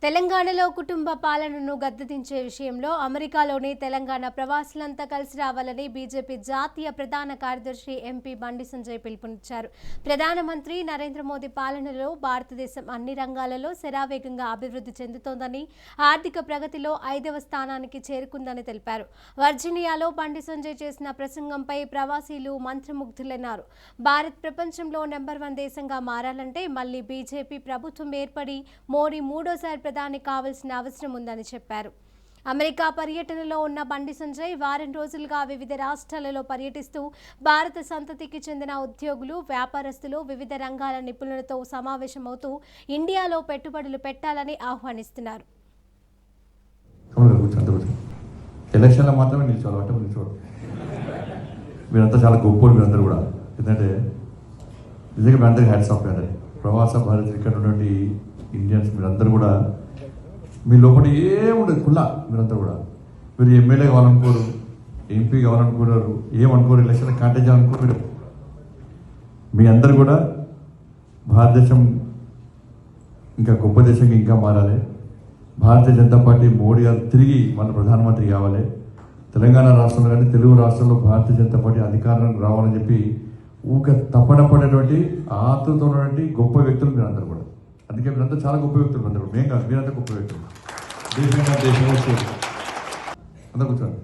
తెలంగాణలో కుటుంబ పాలనను గద్దెదించే విషయంలో అమెరికాలోని తెలంగాణ ప్రవాసులంతా కలిసి రావాలని బీజేపీ జాతీయ ప్రధాన కార్యదర్శి ఎంపీ బండి సంజయ్ పిలుపునిచ్చారు. ప్రధానమంత్రి నరేంద్ర మోదీ పాలనలో భారతదేశం అన్ని రంగాలలో శరావేగంగా అభివృద్ధి చెందుతోందని, ఆర్థిక ప్రగతిలో 5వ స్థానానికి చేరుకుందని తెలిపారు. వర్జీనియాలో బండి సంజయ్ చేసిన ప్రసంగంపై ప్రవాసీలు మంత్రముగ్ధులన్నారు. భారత్ ప్రపంచంలో నెంబర్ 1 దేశంగా మారాలంటే మళ్లీ బీజేపీ ప్రభుత్వం ఏర్పడి మోడీ మూడోసారి ప్రధాని కావాల్సిన అవసరం ఉందని చెప్పారు. అమెరికా పర్యటనలో ఉన్న బండి సంజయ్ వారం రోజులుగా వివిధ రాష్ట్రాలలో పర్యటిస్తూ భారత సంతతికి చెందిన ఉద్యోగులు, వ్యాపారస్తులు, వివిధ రంగాల నిపుణులతో సమావేశమవుతూ ఇండియాలో పెట్టుబడులు పెట్టాలని ఆహ్వానిస్తున్నారు. ఎలక్షన్లో మాత్రమే నిల్చోడు. మీరంతా చాలా గొప్పలు. మీరందరూ కూడా ఎందుకంటే నిజంగా మీ అందరికీ హ్యాట్స్ ఆఫ్ కాదు. ప్రవాస భారతీయులు ఇక్కడ ఉన్నటువంటి ఇండియన్స్ మీరందరూ కూడా మీ లోపల ఏముండదు కుల్లా. మీరంతా కూడా మీరు ఎమ్మెల్యే కావాలనుకోరు, ఎంపీ కావాలనుకున్నారు, ఏమనుకోరు, ఎలక్షన్ కాంటెస్ట్ చేయాలనుకోరు. మీ అందరు కూడా భారతదేశం ఇంకా గొప్ప దేశంగా ఇంకా మారాలి. భారతీయ జనతా పార్టీ మోడీ గారు తిరిగి మన ప్రధానమంత్రి కావాలి. తెలంగాణ రాష్ట్రంలో కానీ తెలుగు రాష్ట్రంలో భారతీయ జనతా పార్టీ అధికారానికి రావాలని చెప్పి తపన పడేటువంటి ఆతృత ఉన్నటువంటి గొప్ప వ్యక్తులు మీరందరూ కూడా. అందుకే మీరంతా చాలా గొప్ప వ్యక్తులు. అందరూ మేము కాదు, మీరంతా గొప్ప వ్యక్తులు. దేశంగా దేశం వచ్చి అందరూ కూర్చోండి.